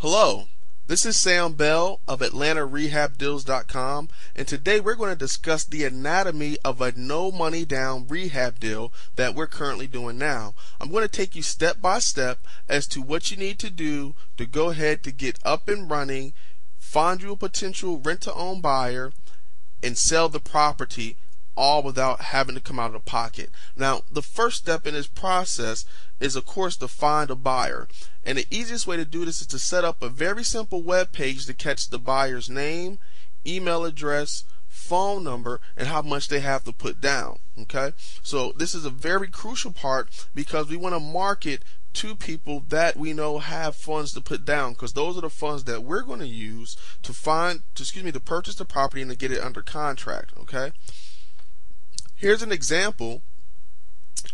Hello, this is Sam Bell of AtlantaRehabDeals.com, and today we're going to discuss the anatomy of a no money down rehab deal that we're currently doing now. I'm going to take you step by step as to what you need to do to go ahead to get up and running, find you a potential rent-to-own buyer, and sell the property all without having to come out of pocket. Now, the first step in this process is, of course, to find a buyer. And the easiest way to do this is to set up a very simple web page to catch the buyer's name, email address, phone number, and how much they have to put down. Okay? So this is a very crucial part because we want to market to people that we know have funds to put down, because those are the funds that we're going to use to purchase the property and to get it under contract. Okay? Here's an example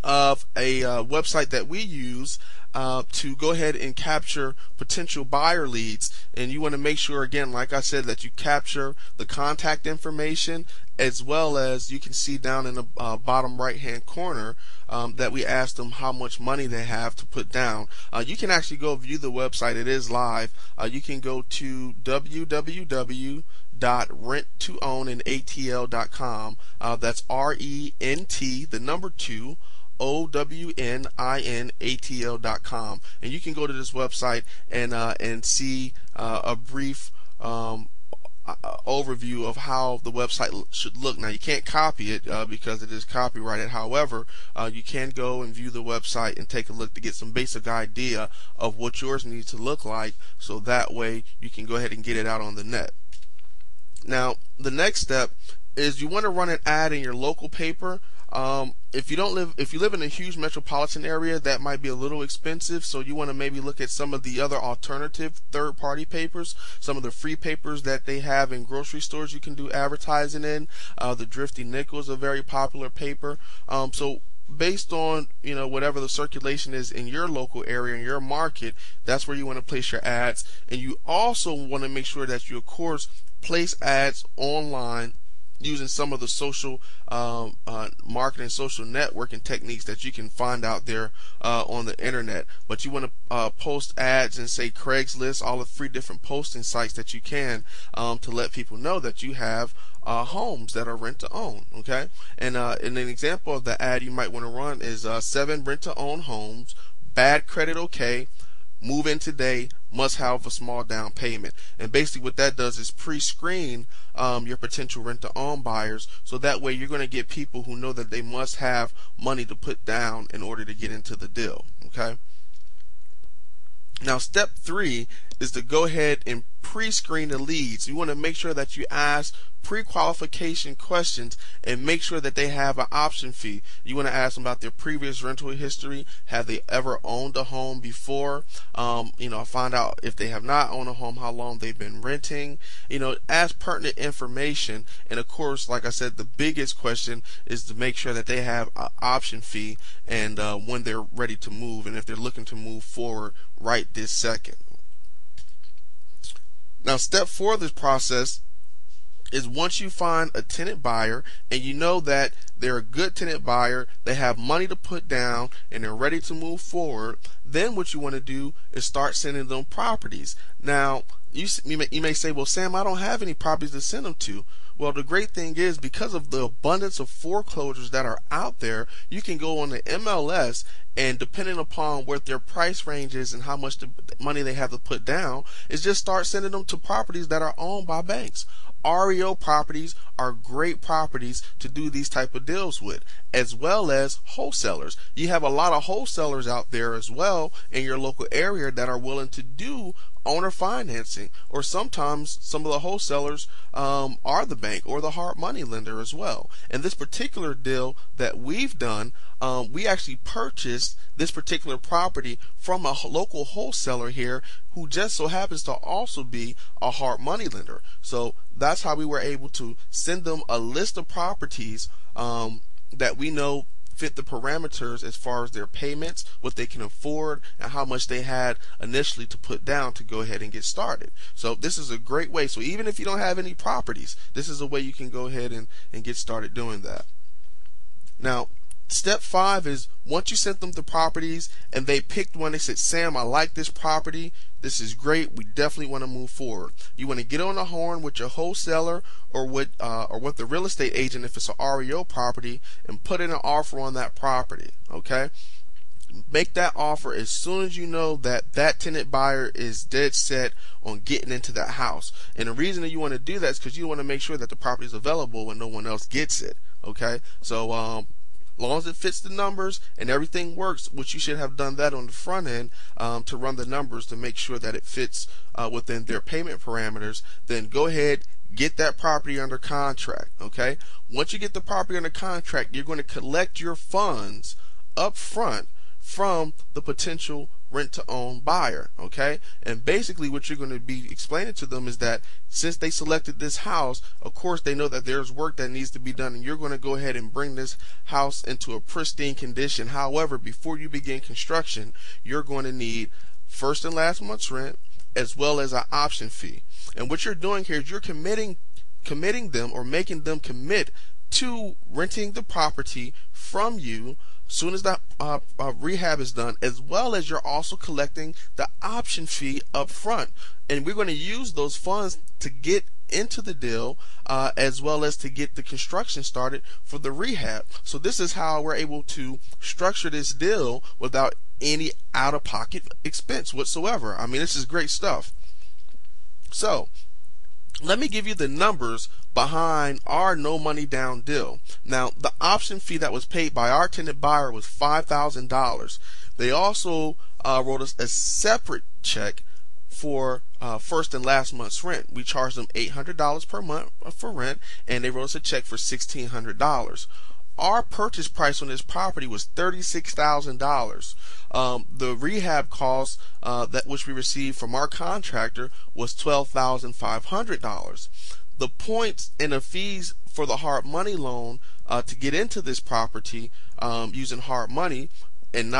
of a website that we use to go ahead and capture potential buyer leads. And you want to make sure, again, like I said, that you capture the contact information, as well as you can see down in the bottom right hand corner that we asked them how much money they have to put down. You can actually go view the website. It is live. You can go to www.renttoownatl.com. That's RENT, the number 2, OWNINATL.com, and you can go to this website and see a brief overview of how the website should look. Now, you can't copy it because it is copyrighted. However, you can go and view the website and take a look to get some basic idea of what yours needs to look like, so that way you can go ahead and get it out on the net. Now, the next step is you want to run an ad in your local paper. If you live in a huge metropolitan area, that might be a little expensive, so you want to maybe look at some of the other alternative third-party papers, some of the free papers that they have in grocery stores you can do advertising in. The Drifty Nickel is a very popular paper. So based on whatever the circulation is in your local area, in your market, that's where you want to place your ads. And you also want to make sure that you, of course, place ads online using some of the social marketing, social networking techniques that you can find out there on the internet. But you want to post ads in, say, Craigslist, all the free different posting sites that you can to let people know that you have homes that are rent to own. Okay, and an example of the ad you might want to run is 7 rent to own homes, bad credit, okay, move in today, must have a small down payment. And basically what that does is pre-screen your potential rent-to-own buyers, so that way you're going to get people who know that they must have money to put down in order to get into the deal. Okay. Now, step 3 is to go ahead and pre-screen the leads. You want to make sure that you ask pre-qualification questions and make sure that they have an option fee. You want to ask them about their previous rental history. Have they ever owned a home before? Find out if they have not owned a home, how long they've been renting. Ask pertinent information. And of course, like I said, the biggest question is to make sure that they have an option fee and when they're ready to move, and if they're looking to move forward right this second. Now, step 4 of this process is, once you find a tenant buyer and you know that they're a good tenant buyer, they have money to put down, and they're ready to move forward, then what you want to do is start sending them properties. Now, you may say, well, Sam, I don't have any properties to send them to. Well, the great thing is, because of the abundance of foreclosures that are out there, you can go on the MLS, and depending upon what their price range is and how much money they have to put down, is just start sending them to properties that are owned by banks. REO properties are great properties to do these type of deals with, as well as wholesalers. You have a lot of wholesalers out there as well in your local area that are willing to do owner financing, or sometimes some of the wholesalers are the bank or the hard money lender as well. And this particular deal that we've done, we actually purchased this particular property from a local wholesaler here who just so happens to also be a hard money lender. So that's how we were able to send them a list of properties that we know fit the parameters as far as their payments, what they can afford, and how much they had initially to put down to go ahead and get started. So this is a great way. So even if you don't have any properties, this is a way you can go ahead and get started doing that. Now, Step 5 is once you sent them the properties and they picked one, they said, Sam, I like this property. This is great. We definitely want to move forward. You want to get on the horn with your wholesaler or with the real estate agent if it's an REO property and put in an offer on that property. Okay? Make that offer as soon as you know that that tenant buyer is dead set on getting into that house. And the reason that you want to do that is because you want to make sure that the property is available when no one else gets it. Okay? So long as it fits the numbers and everything works, which you should have done that on the front end to run the numbers to make sure that it fits within their payment parameters, then go ahead, get that property under contract. Okay? Once you get the property under contract, you're going to collect your funds up front from the potential rent-to-own buyer. Okay? And basically what you're going to be explaining to them is that since they selected this house, of course they know that there's work that needs to be done, and you're going to go ahead and bring this house into a pristine condition. However, before you begin construction, you're going to need first and last month's rent as well as an option fee. And what you're doing here is you're committing them or making them commit to renting the property from you soon as the rehab is done, as well as you're also collecting the option fee up front. And we're going to use those funds to get into the deal as well as to get the construction started for the rehab. So this is how we're able to structure this deal without any out-of-pocket expense whatsoever. I mean, this is great stuff. So let me give you the numbers behind our no money down deal. Now, the option fee that was paid by our tenant buyer was $5,000. They also wrote us a separate check for first and last month's rent. We charged them $800 per month for rent, and they wrote us a check for $1,600. Our purchase price on this property was $36,000. The rehab cost which we received from our contractor was $12,500. The points and the fees for the hard money loan to get into this property using hard money, and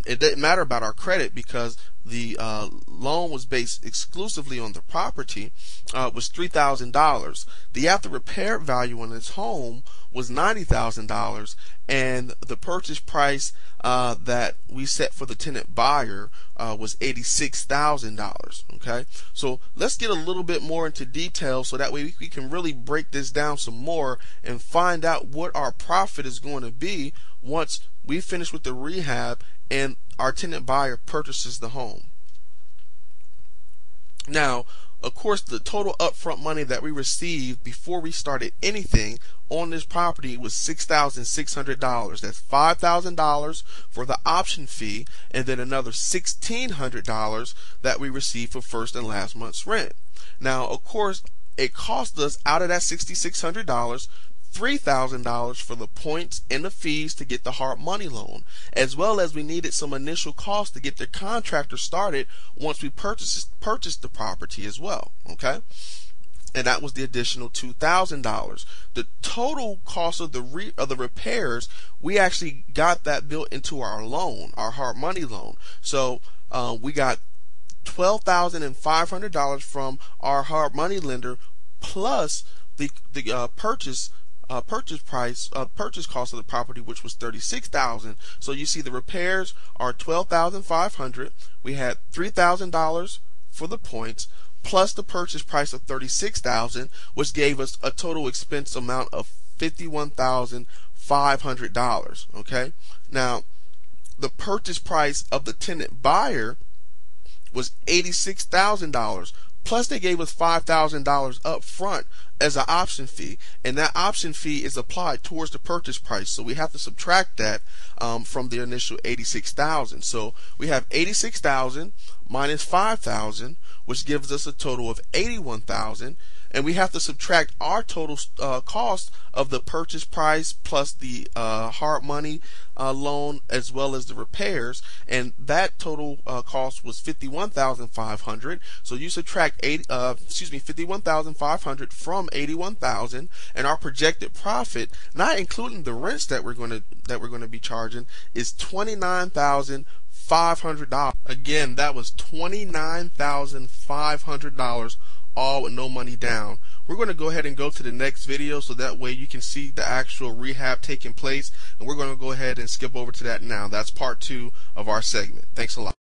it didn't matter about our credit because the loan was based exclusively on the property, was $3,000. The after repair value on this home was $90,000, and the purchase price that we set for the tenant buyer was $86,000. Okay, so let's get a little bit more into detail so that way we can really break this down some more and find out what our profit is going to be once we finish with the rehab and our tenant buyer purchases the home. Now, of course, the total upfront money that we received before we started anything on this property was $6,600. That's $5,000 for the option fee, and then another $1,600 that we received for first and last month's rent. Now, of course, it cost us out of that $6,600 $3,000 for the points and the fees to get the hard money loan, as well as we needed some initial costs to get the contractor started once we purchased the property as well. Okay, and that was the additional $2,000. The total cost of the repairs, we actually got that built into our loan, our hard money loan. So we got $12,500 from our hard money lender, plus the purchase cost of the property, which was $36,000. So you see the repairs are $12,500. We had $3,000 for the points, plus the purchase price of $36,000, which gave us a total expense amount of $51,500. Okay, now the purchase price of the tenant buyer was $86,000. Plus, they gave us $5,000 up front as an option fee, and that option fee is applied towards the purchase price. So we have to subtract that from the initial $86,000. So we have $86,000 minus $5,000, which gives us a total of $81,000. And we have to subtract our total cost of the purchase price plus the hard money loan as well as the repairs, and that total cost was $51,500. So you subtract $51,500 from $81,000, and our projected profit, not including the rents that we're going to be charging, is $29,500. Again, that was $29,500. All with no money down. we're going to go ahead and go to the next video so that way you can see the actual rehab taking place, and we're going to go ahead and skip over to that now. That's part 2 of our segment. Thanks a lot.